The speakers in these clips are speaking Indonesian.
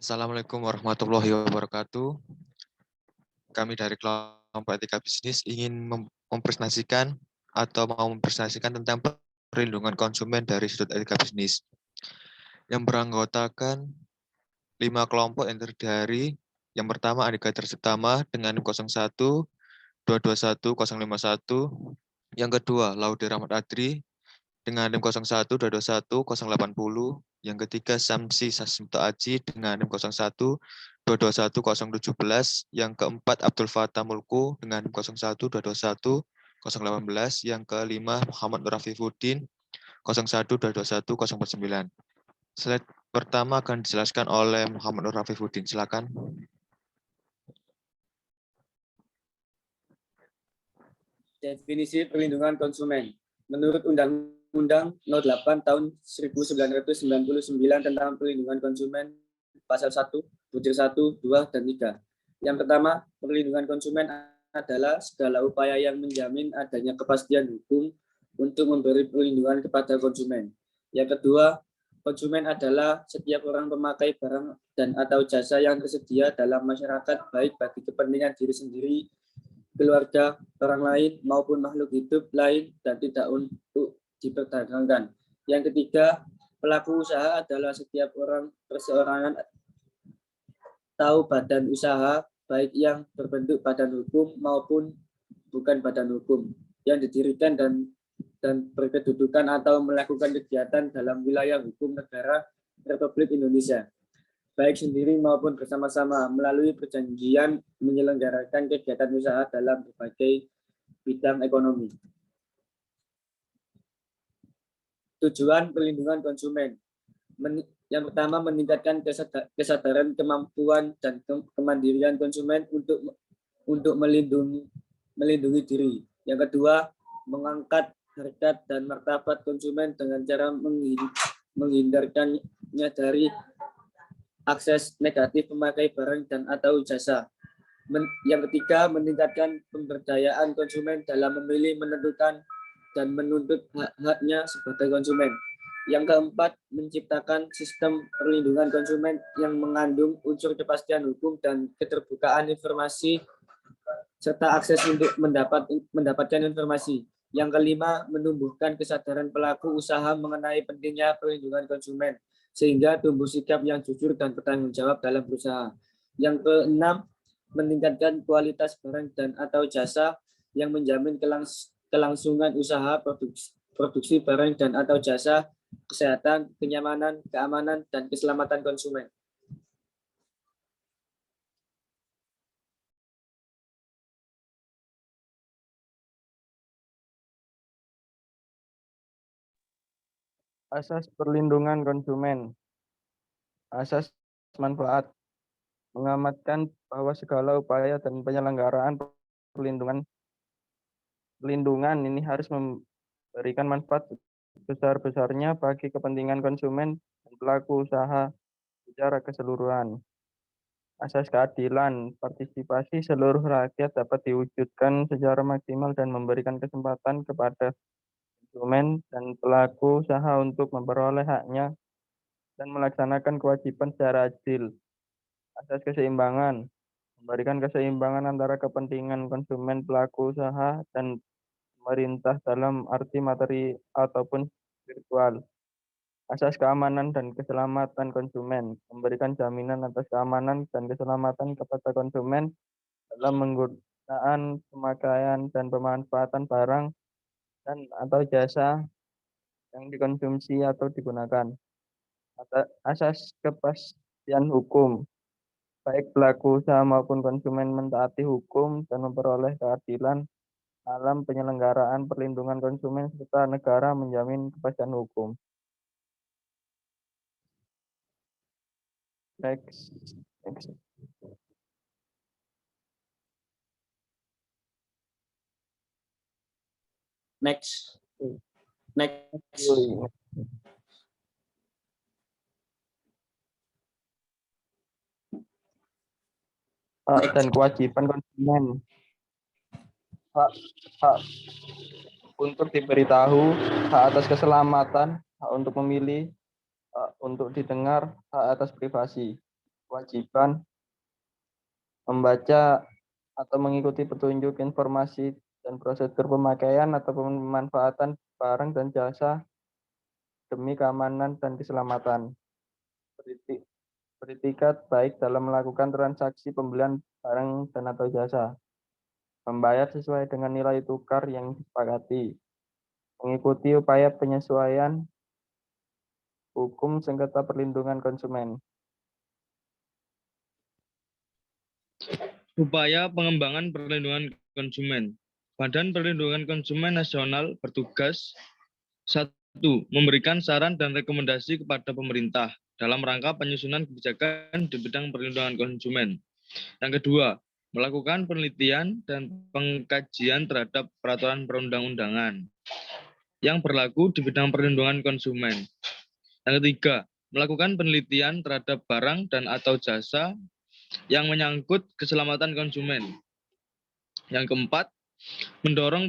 Assalamualaikum warahmatullahi wabarakatuh. Kami dari kelompok etika bisnis ingin mempresentasikan tentang perlindungan konsumen dari sudut etika bisnis yang beranggotakan 5 kelompok yang terdiri. Yang pertama Indikator Septama dengan 01 221 051. Yang kedua Laude Rahmat Adri dengan 01 221 080. Yang ketiga Samsi Sasmito Aji dengan 01 221 017. Yang keempat Abdul Fattah Mulku dengan 01 221 018. Yang kelima Muhammad Nur Afifuddin 01 221 049. Slide pertama akan dijelaskan oleh Muhammad Nur Afifuddin. Silakan. Definisi perlindungan konsumen. Menurut Undang-Undang No. 8 Tahun 1999 tentang perlindungan konsumen, Pasal 1, Butir 1, 2, dan 3. Yang pertama, perlindungan konsumen adalah segala upaya yang menjamin adanya kepastian hukum untuk memberi perlindungan kepada konsumen. Yang kedua, konsumen adalah setiap orang pemakai barang dan atau jasa yang tersedia dalam masyarakat, baik bagi kepentingan diri sendiri, keluarga, orang lain, maupun makhluk hidup lain dan tidak untuk diperdagangkan. Yang ketiga, pelaku usaha adalah setiap orang perseorangan atau badan usaha, baik yang berbentuk badan hukum maupun bukan badan hukum, yang didirikan dan berkedudukan atau melakukan kegiatan dalam wilayah hukum negara Republik Indonesia, baik sendiri maupun bersama-sama melalui perjanjian menyelenggarakan kegiatan usaha dalam berbagai bidang ekonomi. Tujuan perlindungan konsumen. Yang pertama, meningkatkan kesadaran, kemampuan, dan kemandirian konsumen untuk melindungi diri. Yang kedua, mengangkat harkat dan martabat konsumen dengan cara menghindarkannya dari akses negatif pemakai barang dan atau jasa. Yang ketiga, meningkatkan pemberdayaan konsumen dalam memilih, menentukan, dan menuntut hak-haknya sebagai konsumen. Yang keempat, menciptakan sistem perlindungan konsumen yang mengandung unsur kepastian hukum dan keterbukaan informasi serta akses untuk mendapatkan informasi. Yang kelima, menumbuhkan kesadaran pelaku usaha mengenai pentingnya perlindungan konsumen, sehingga tumbuh sikap yang jujur dan bertanggung jawab dalam berusaha. Yang keenam, meningkatkan kualitas barang dan atau jasa yang menjamin kelangsungan usaha, produksi barang dan atau jasa, kesehatan, kenyamanan, keamanan, dan keselamatan konsumen. Asas perlindungan konsumen. Asas manfaat. Mengamatkan bahwa segala upaya dan penyelenggaraan perlindungan ini harus memberikan manfaat besar-besarnya bagi kepentingan konsumen dan pelaku usaha secara keseluruhan. Asas keadilan, partisipasi seluruh rakyat dapat diwujudkan secara maksimal dan memberikan kesempatan kepada konsumen dan pelaku usaha untuk memperoleh haknya dan melaksanakan kewajiban secara adil. Asas keseimbangan, memberikan keseimbangan antara kepentingan konsumen, pelaku usaha, dan pemerintah dalam arti materi ataupun virtual. Asas keamanan dan keselamatan konsumen, memberikan jaminan atas keamanan dan keselamatan kepada konsumen dalam penggunaan, pemakaian, dan pemanfaatan barang dan atau jasa yang dikonsumsi atau digunakan. Asas kepastian hukum, baik pelaku usaha maupun konsumen mentaati hukum dan memperoleh keadilan dalam penyelenggaraan perlindungan konsumen serta negara menjamin kepastian hukum. Next. Hak dan kewajiban konsumen. Hak untuk diberitahu, hak atas keselamatan, hak untuk memilih, hak untuk didengar, hak atas privasi. kewajiban membaca atau mengikuti petunjuk informasi dan prosedur pemakaian atau pemanfaatan barang dan jasa demi keamanan dan keselamatan. Beretikat baik dalam melakukan transaksi pembelian barang dan atau jasa. Membayar sesuai dengan nilai tukar yang disepakati. Mengikuti upaya penyesuaian hukum sengketa perlindungan konsumen. Upaya pengembangan perlindungan konsumen. Badan Perlindungan Konsumen Nasional bertugas 1. Memberikan saran dan rekomendasi kepada pemerintah dalam rangka penyusunan kebijakan di bidang perlindungan konsumen. Yang kedua, melakukan penelitian dan pengkajian terhadap peraturan perundang-undangan yang berlaku di bidang perlindungan konsumen. Yang ketiga, melakukan penelitian terhadap barang dan atau jasa yang menyangkut keselamatan konsumen. Yang keempat, mendorong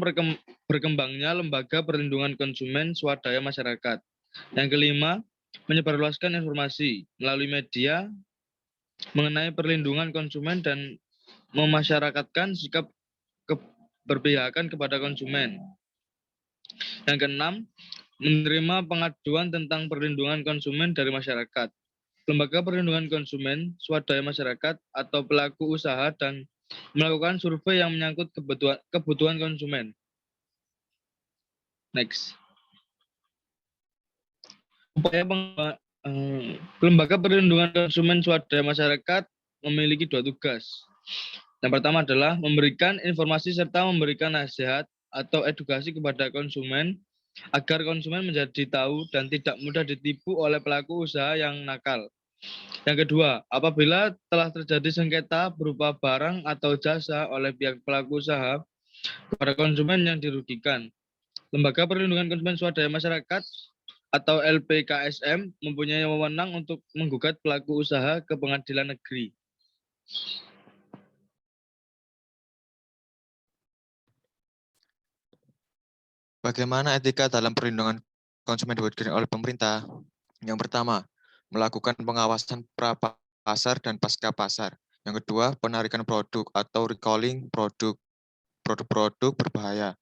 berkembangnya lembaga perlindungan konsumen swadaya masyarakat. Yang kelima, menyebarluaskan informasi melalui media mengenai perlindungan konsumen dan memasyarakatkan sikap keberpihakan kepada konsumen. Yang keenam, menerima pengaduan tentang perlindungan konsumen dari masyarakat. Lembaga perlindungan konsumen swadaya masyarakat atau pelaku usaha dan melakukan survei yang menyangkut kebutuhan konsumen. Next. Lembaga perlindungan konsumen swadaya masyarakat memiliki 2 tugas. Yang pertama adalah memberikan informasi serta memberikan nasihat atau edukasi kepada konsumen agar konsumen menjadi tahu dan tidak mudah ditipu oleh pelaku usaha yang nakal. Yang kedua, apabila telah terjadi sengketa berupa barang atau jasa oleh pihak pelaku usaha kepada konsumen yang dirugikan, Lembaga Perlindungan Konsumen Swadaya Masyarakat atau LPKSM mempunyai wewenang untuk menggugat pelaku usaha ke pengadilan negeri. Bagaimana etika dalam perlindungan konsumen diwujudkan oleh pemerintah? Yang pertama, melakukan pengawasan pra-pasar dan pasca pasar. Yang kedua, penarikan produk atau recalling produk-produk berbahaya.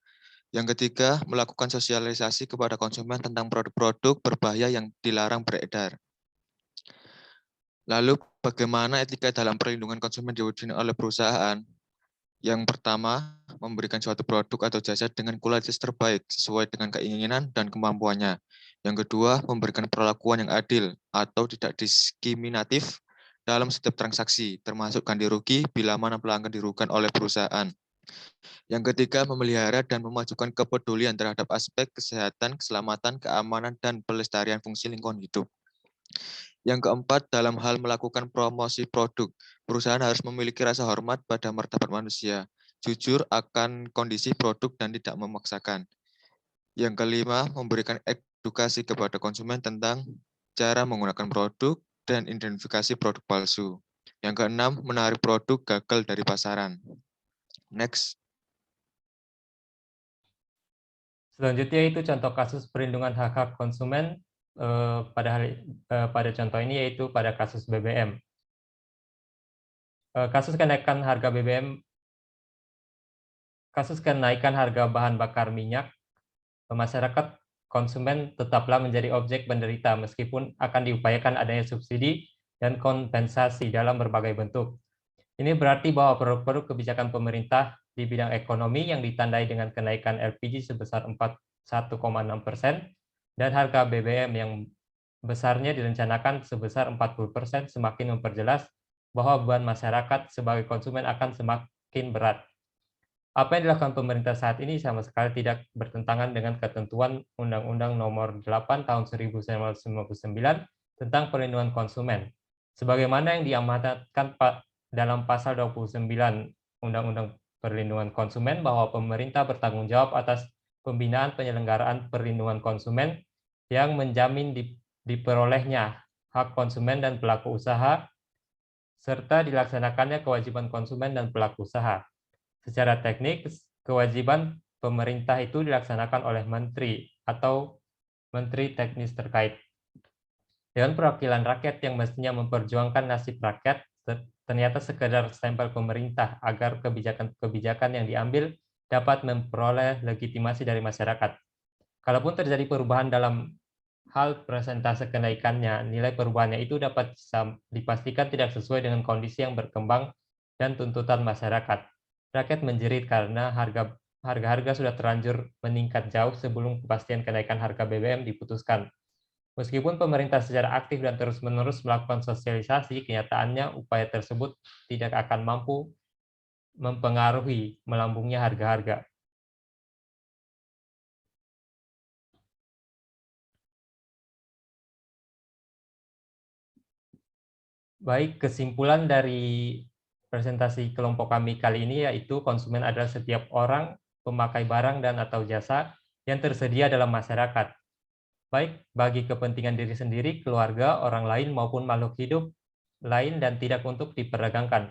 Yang ketiga, melakukan sosialisasi kepada konsumen tentang produk-produk berbahaya yang dilarang beredar. Lalu, bagaimana etika dalam perlindungan konsumen diwujudkan oleh perusahaan? Yang pertama, memberikan suatu produk atau jasa dengan kualitas terbaik sesuai dengan keinginan dan kemampuannya. Yang kedua, memberikan perlakuan yang adil atau tidak diskriminatif dalam setiap transaksi, termasuk ganti rugi bila mana pelanggan dirugikan oleh perusahaan. Yang ketiga, memelihara dan memajukan kepedulian terhadap aspek kesehatan, keselamatan, keamanan, dan pelestarian fungsi lingkungan hidup. Yang keempat, dalam hal melakukan promosi produk, perusahaan harus memiliki rasa hormat pada martabat manusia, jujur akan kondisi produk dan tidak memaksakan. Yang kelima, memberikan edukasi kepada konsumen tentang cara menggunakan produk dan identifikasi produk palsu. Yang keenam, menarik produk gagal dari pasaran. Next. Selanjutnya itu contoh kasus perlindungan hak-hak konsumen pada contoh ini yaitu pada kasus BBM. Kasus kenaikan harga BBM, kasus kenaikan harga bahan bakar minyak, masyarakat konsumen tetaplah menjadi objek penderita meskipun akan diupayakan adanya subsidi dan kompensasi dalam berbagai bentuk. Ini berarti bahwa produk-produk kebijakan pemerintah di bidang ekonomi yang ditandai dengan kenaikan LPG sebesar 41,6% dan harga BBM yang besarnya direncanakan sebesar 40% semakin memperjelas bahwa beban masyarakat sebagai konsumen akan semakin berat. Apa yang dilakukan pemerintah saat ini sama sekali tidak bertentangan dengan ketentuan Undang-Undang Nomor 8 Tahun 1999 tentang perlindungan konsumen. Sebagaimana yang diamanatkan dalam pasal 29 Undang-Undang Perlindungan Konsumen bahwa pemerintah bertanggung jawab atas pembinaan penyelenggaraan perlindungan konsumen yang menjamin diperolehnya hak konsumen dan pelaku usaha serta dilaksanakannya kewajiban konsumen dan pelaku usaha. Secara teknik, kewajiban pemerintah itu dilaksanakan oleh menteri atau menteri teknis terkait. Dewan Perwakilan Rakyat yang mestinya memperjuangkan nasib rakyat ternyata sekedar stempel pemerintah agar kebijakan-kebijakan yang diambil dapat memperoleh legitimasi dari masyarakat. Kalaupun terjadi perubahan dalam hal persentase kenaikannya, nilai perubahannya itu dapat dipastikan tidak sesuai dengan kondisi yang berkembang dan tuntutan masyarakat. Rakyat menjerit karena harga-harga sudah terlanjur meningkat jauh sebelum kepastian kenaikan harga BBM diputuskan. Meskipun pemerintah secara aktif dan terus-menerus melakukan sosialisasi, kenyataannya upaya tersebut tidak akan mampu mempengaruhi melambungnya harga-harga. Baik, kesimpulan dari presentasi kelompok kami kali ini yaitu konsumen adalah setiap orang pemakai barang dan atau jasa yang tersedia dalam masyarakat, baik bagi kepentingan diri sendiri, keluarga, orang lain, maupun makhluk hidup lain dan tidak untuk diperdagangkan.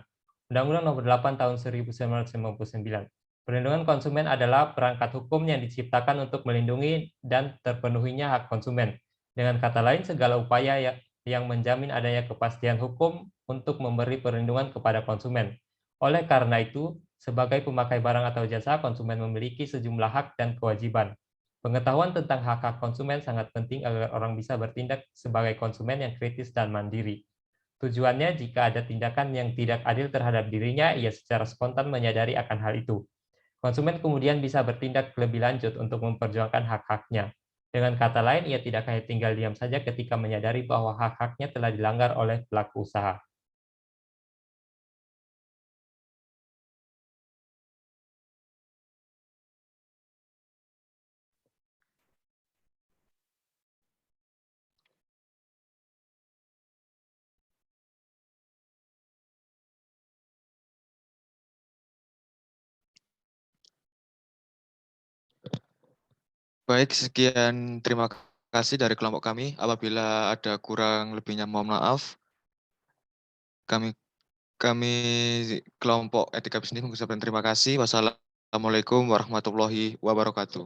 Undang-Undang Nomor 8 Tahun 1999. Perlindungan konsumen adalah perangkat hukum yang diciptakan untuk melindungi dan terpenuhinya hak konsumen. Dengan kata lain, segala upaya yang menjamin adanya kepastian hukum untuk memberi perlindungan kepada konsumen. Oleh karena itu, sebagai pemakai barang atau jasa, konsumen memiliki sejumlah hak dan kewajiban. Pengetahuan tentang hak-hak konsumen sangat penting agar orang bisa bertindak sebagai konsumen yang kritis dan mandiri. Tujuannya, jika ada tindakan yang tidak adil terhadap dirinya, ia secara spontan menyadari akan hal itu. Konsumen kemudian bisa bertindak lebih lanjut untuk memperjuangkan hak-haknya. Dengan kata lain, ia tidak hanya tinggal diam saja ketika menyadari bahwa hak-haknya telah dilanggar oleh pelaku usaha. Baik, sekian terima kasih dari kelompok kami. Apabila ada kurang lebihnya mohon maaf. Kami kelompok etika bisnis mengucapkan terima kasih. Wassalamualaikum warahmatullahi wabarakatuh.